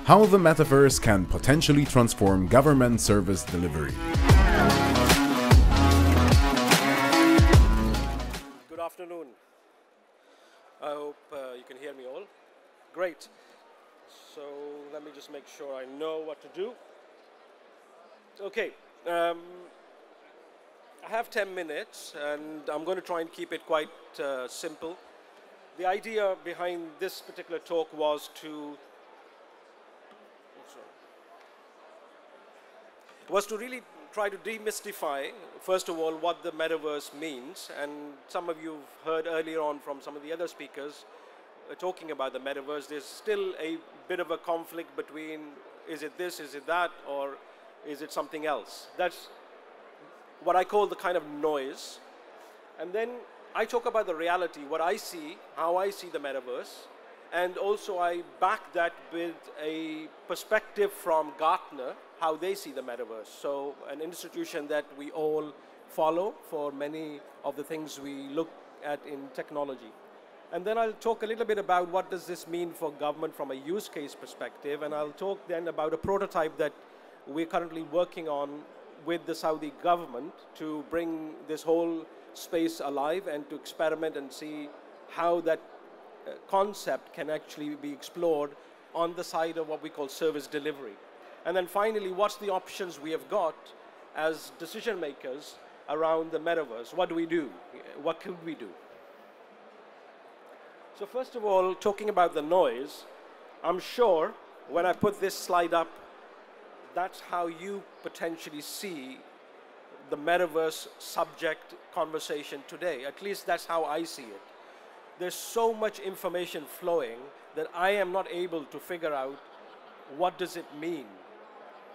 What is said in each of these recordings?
How the Metaverse can potentially transform government service delivery. Good afternoon. I hope you can hear me all. Great. So let me just make sure I know what to do. Okay. I have 10 minutes and I'm going to try and keep it quite simple. The idea behind this particular talk was to really try to demystify, first of all, what the metaverse means. And some of you have heard earlier on from some of the other speakers talking about the metaverse. There's still a bit of a conflict between, is it this, is it that, or is it something else? That's what I call the kind of noise. And then I talk about the reality, what I see, how I see the metaverse, and also I back that with a perspective from Gartner, how they see the metaverse. So an institution that we all follow for many of the things we look at in technology. And then I'll talk a little bit about what does this mean for government from a use case perspective, and I'll talk then about a prototype that we're currently working on with the Saudi government to bring this whole space alive and to experiment and see how that concept can actually be explored on the side of what we call service delivery. And then finally, what's the options we have got as decision makers around the metaverse? What do we do? What could we do? So first of all, talking about the noise, I'm sure when I put this slide up, that's how you potentially see the metaverse subject conversation today. At least that's how I see it. There's so much information flowing that I am not able to figure out what does it mean,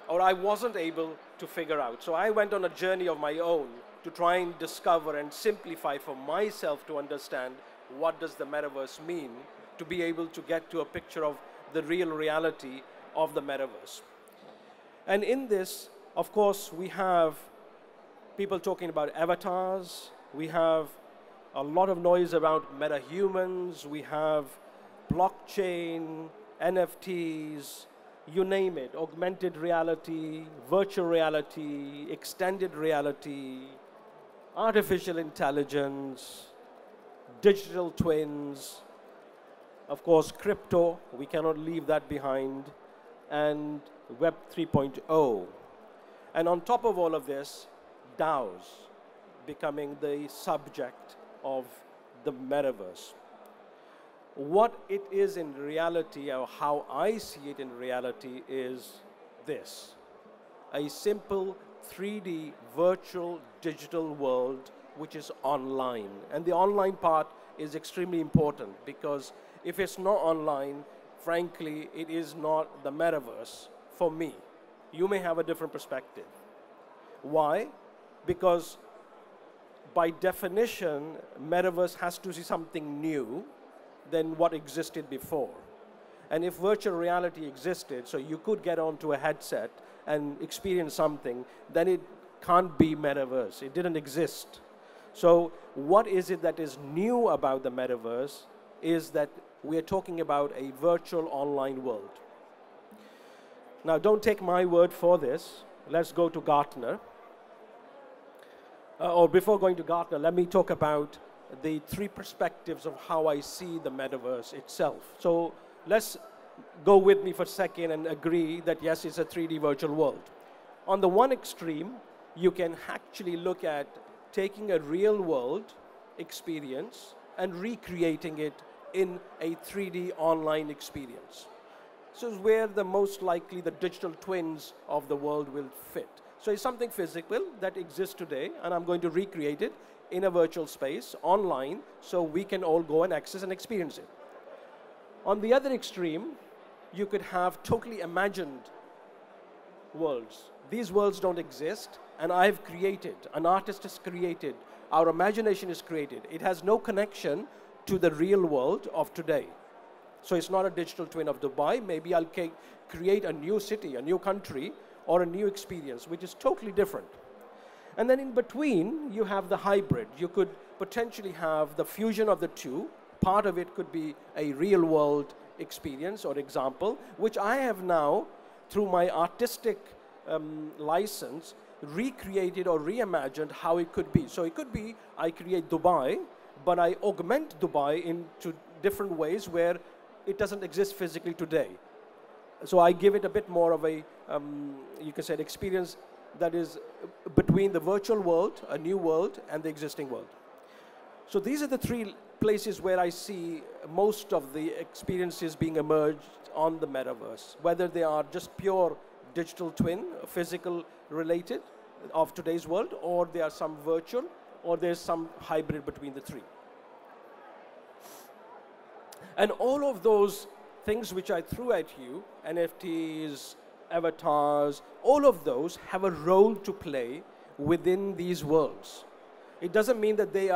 or I wasn't able to figure out. So I went on a journey of my own to try and discover and simplify for myself to understand what does the metaverse mean, to be able to get to a picture of the real reality of the metaverse. And in this, of course, we have people talking about avatars. We have a lot of noise around metahumans. We have blockchain, NFTs, you name it, augmented reality, virtual reality, extended reality, artificial intelligence, digital twins, of course, crypto, we cannot leave that behind, and Web 3.0. And on top of all of this, DAOs becoming the subject of the metaverse. What it is in reality, or how I see it in reality, is this: a simple 3D virtual digital world which is online. And the online part is extremely important, because if it's not online, frankly, it is not the metaverse for me. You may have a different perspective. Why? Because by definition, metaverse has to see something new than what existed before. And if virtual reality existed, so you could get onto a headset and experience something, then it can't be metaverse. It didn't exist. So what is it that is new about the metaverse is that we are talking about a virtual online world. Now, don't take my word for this. Let's go to Gartner. Or before going to Gartner, let me talk about the three perspectives of how I see the metaverse itself. So let's go with me for a second and agree that yes, it's a 3D virtual world. On the one extreme, you can actually look at taking a real world experience and recreating it in a 3D online experience. So it's where the most likely the digital twins of the world will fit. So it's something physical that exists today, and I'm going to recreate it in a virtual space, online, so we can all go and access and experience it. On the other extreme, you could have totally imagined worlds. These worlds don't exist, and I've created, an artist has created, our imagination is created. It has no connection to the real world of today. So it's not a digital twin of Dubai. Maybe I'll create a new city, a new country, or a new experience, which is totally different. And then in between, you have the hybrid. You could potentially have the fusion of the two. Part of it could be a real world experience or example, which I have now, through my artistic license, recreated or reimagined how it could be. So it could be I create Dubai, but I augment Dubai into different ways where it doesn't exist physically today. So I give it a bit more of a, you can say, an experience that is between the virtual world, a new world, and the existing world. So these are the three places where I see most of the experiences being emerged on the metaverse, whether they are just pure digital twin, physical related of today's world, or they are some virtual, or there's some hybrid between the three. And all of those things which I threw at you, NFTs, avatars, all of those have a role to play within these worlds. It doesn't mean that they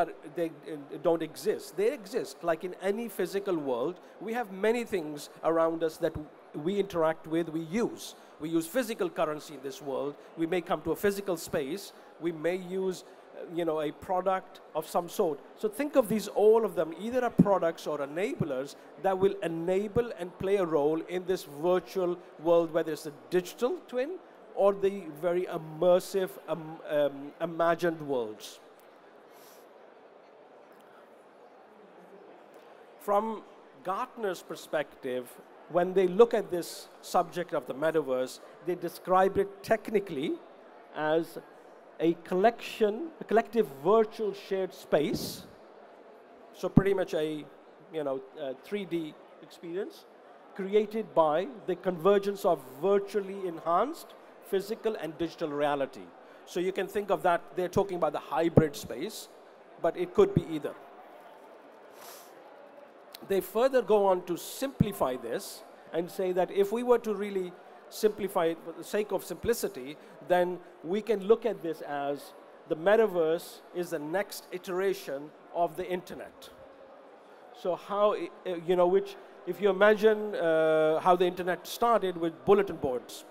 don't exist. They exist. Like in any physical world, we have many things around us that we interact with, we use. We use physical currency in this world. We may come to a physical space. We may use a product of some sort. So think of these, all of them, either are products or enablers that will enable and play a role in this virtual world, whether it's the digital twin or the very immersive, imagined worlds. From Gartner's perspective, when they look at this subject of the metaverse, they describe it technically as a collective virtual shared space. So pretty much a 3D experience created by the convergence of virtually enhanced physical and digital reality. So you can think of that, they're talking about the hybrid space, but it could be either. They further go on to simplify this and say that if we were to really simplify it for the sake of simplicity, then we can look at this as the metaverse is the next iteration of the internet. So how, if you imagine how the internet started with bulletin boards,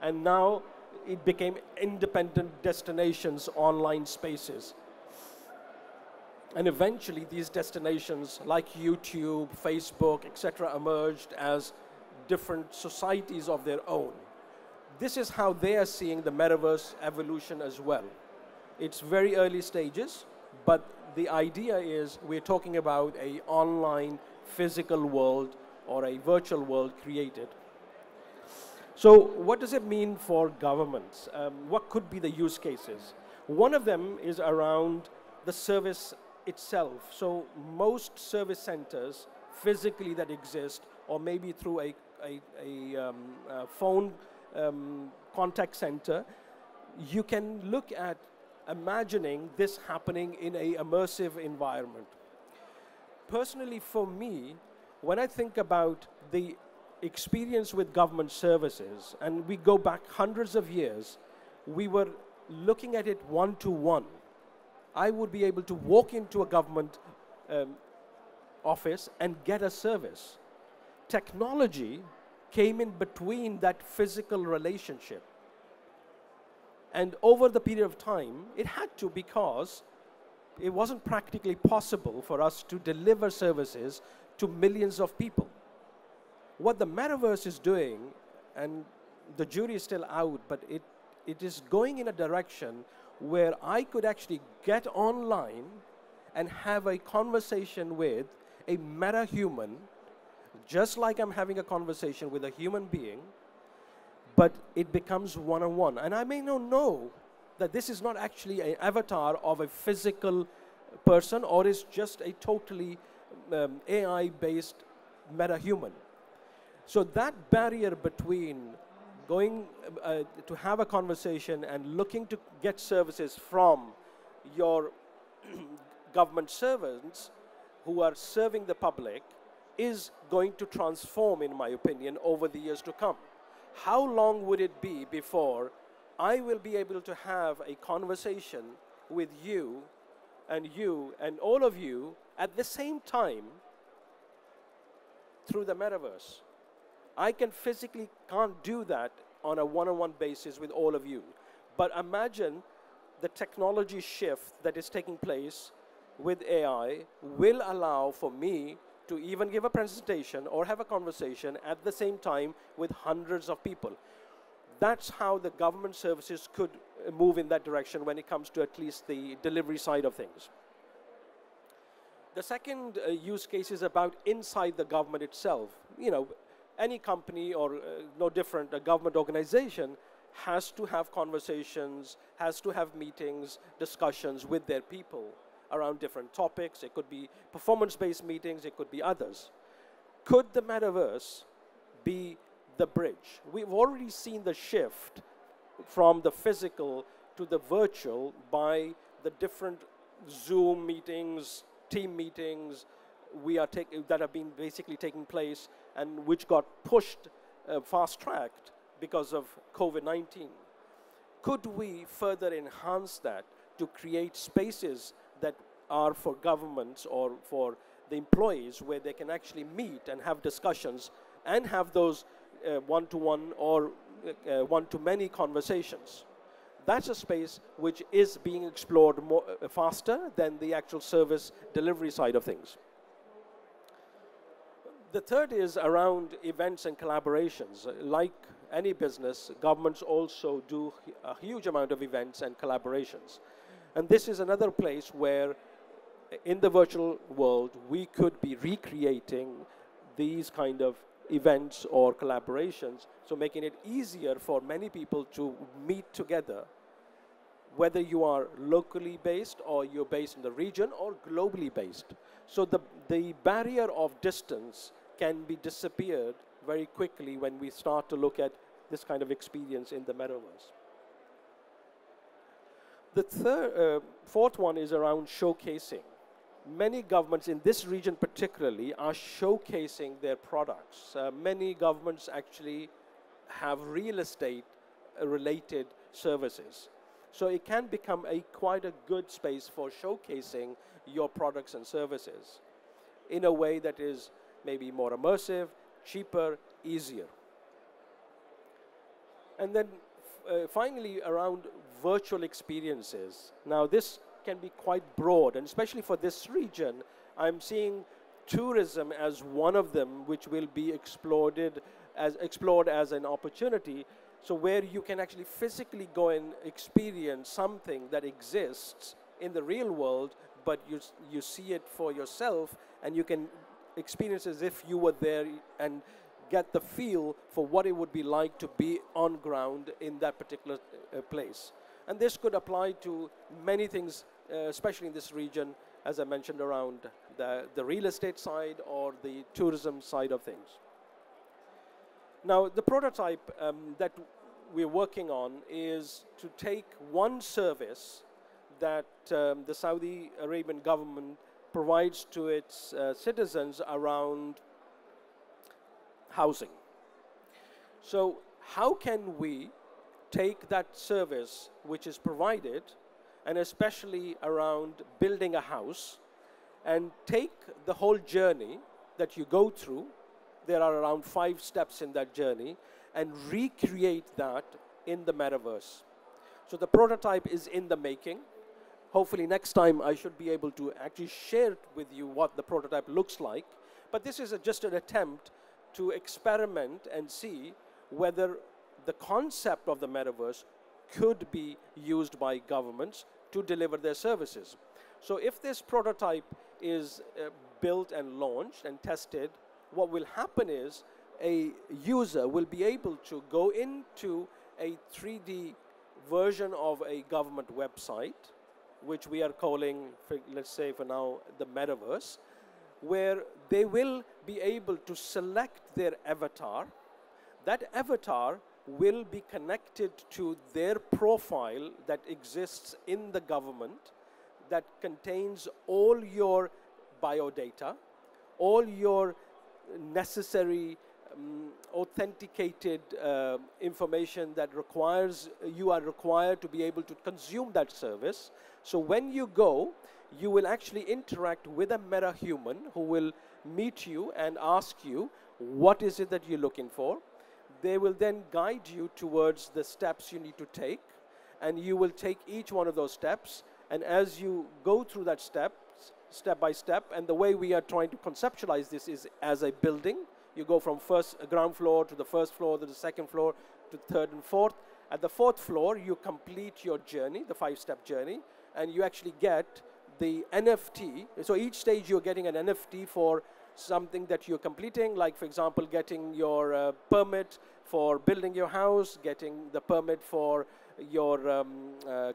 and now it became independent destinations, online spaces. And eventually these destinations like YouTube, Facebook, etc. emerged as different societies of their own. This is how they are seeing the metaverse evolution as well. It's very early stages, but the idea is we're talking about an online physical world or a virtual world created. So what does it mean for governments? What could be the use cases? One of them is around the service itself. So most service centers physically that exist, or maybe through a phone contact center, you can look at imagining this happening in an immersive environment. Personally, for me, when I think about the experience with government services, and we go back hundreds of years, we were looking at it one-to-one. I would be able to walk into a government office and get a service. Technology came in between that physical relationship. And over the period of time, it had to, because it wasn't practically possible for us to deliver services to millions of people. What the metaverse is doing, and the jury is still out, but it is going in a direction where I could actually get online and have a conversation with a meta-human, just like I'm having a conversation with a human being, but it becomes one-on-one. And I may not know that this is not actually an avatar of a physical person, or is just a totally AI-based meta-human. So that barrier between going to have a conversation and looking to get services from your government servants who are serving the public is going to transform, in my opinion, over the years to come. How long would it be before I will be able to have a conversation with you and all of you at the same time through the metaverse? I physically can't do that on a one-on-one basis with all of you. But imagine the technology shift that is taking place with AI will allow for me to even give a presentation or have a conversation at the same time with hundreds of people. That's how the government services could move in that direction when it comes to at least the delivery side of things. The second use case is about inside the government itself. You know, any company or no different, a government organization has to have conversations, has to have meetings, discussions with their people around different topics. It could be performance-based meetings, it could be others. Could the metaverse be the bridge? We've already seen the shift from the physical to the virtual by the different Zoom meetings, team meetings that have been basically taking place and which got pushed, fast-tracked because of COVID-19. Could we further enhance that to create spaces that are for governments or for the employees where they can actually meet and have discussions and have those one-to-one or one-to-many conversations? That's a space which is being explored more, faster than the actual service delivery side of things. The third is around events and collaborations. Like any business, governments also do a huge amount of events and collaborations. And this is another place where, in the virtual world, we could be recreating these kind of events or collaborations, so making it easier for many people to meet together, whether you are locally based or you're based in the region or globally based. So the barrier of distance can be disappeared very quickly when we start to look at this kind of experience in the metaverse. The fourth one is around showcasing. Many governments in this region particularly are showcasing their products. Many governments actually have real estate related services. So it can become quite a good space for showcasing your products and services in a way that is maybe more immersive, cheaper, easier. And then finally, around virtual experiences. Now this can be quite broad, and especially for this region, I'm seeing tourism as one of them which will be explored as an opportunity. So where you can actually physically go and experience something that exists in the real world, but you see it for yourself and you can experience as if you were there and get the feel for what it would be like to be on ground in that particular place. And this could apply to many things, especially in this region, as I mentioned, around the real estate side or the tourism side of things. Now, the prototype that we're working on is to take one service that the Saudi Arabian government provides to its citizens around housing. So how can we take that service which is provided, and especially around building a house, and take the whole journey that you go through, there are around 5 steps in that journey, and recreate that in the metaverse. So the prototype is in the making. Hopefully next time I should be able to actually share with you what the prototype looks like. But this is just an attempt to experiment and see whether the concept of the metaverse could be used by governments to deliver their services. So if this prototype is built and launched and tested, what will happen is a user will be able to go into a 3D version of a government website, which we are calling, let's say for now, the metaverse, where they will be able to select their avatar. That avatar will be connected to their profile that exists in the government that contains all your biodata, all your necessary authenticated information that you are required to be able to consume that service. So when you go, you will actually interact with a meta-human who will meet you and ask you, what is it that you're looking for? They will then guide you towards the steps you need to take, and you will take each one of those steps, and as you go through that step, step by step. And the way we are trying to conceptualize this is as a building. You go from ground floor to the first floor, to the second floor, to third and fourth. At the fourth floor, you complete your journey, the 5-step journey, and you actually get the NFT. So each stage you're getting an NFT for something that you're completing, like for example, getting your permit for building your house, getting the permit for your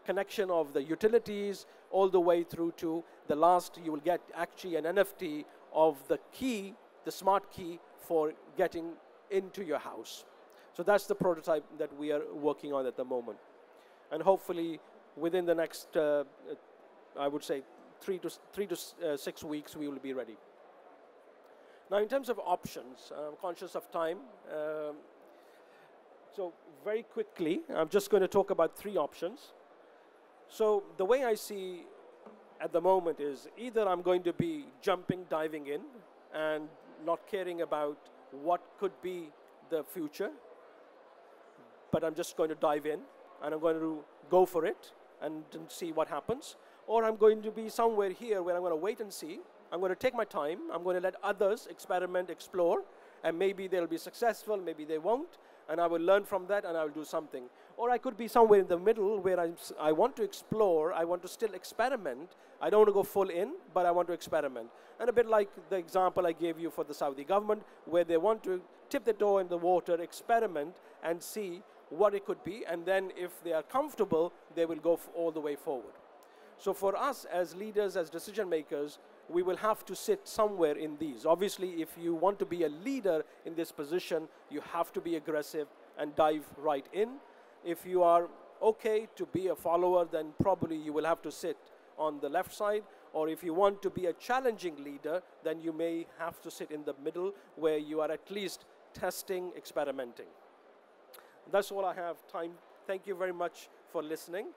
connection of the utilities, all the way through to the last, you will get actually an NFT of the key, the smart key for getting into your house. So that's the prototype that we are working on at the moment. And hopefully within the next, I would say 3 to 6 weeks, we will be ready. Now in terms of options, I'm conscious of time. So very quickly, I'm just going to talk about 3 options. So the way I see at the moment is either I'm going to be diving in and not caring about what could be the future, but I'm just going to dive in and I'm going to go for it and see what happens. Or I'm going to be somewhere here where I'm going to wait and see. I'm going to take my time. I'm going to let others experiment, explore, and maybe they'll be successful, maybe they won't, and I will learn from that and I will do something. Or I could be somewhere in the middle where I want to explore, I want to still experiment. I don't want to go full in, but I want to experiment. And a bit like the example I gave you for the Saudi government, where they want to tip the toe in the water, experiment, and see what it could be, and then if they are comfortable, they will go all the way forward. So for us as leaders, as decision makers, we will have to sit somewhere in these. Obviously, if you want to be a leader in this position, you have to be aggressive and dive right in. If you are okay to be a follower, then probably you will have to sit on the left side. Or if you want to be a challenging leader, then you may have to sit in the middle where you are at least testing, experimenting. That's all I have time. Thank you very much for listening.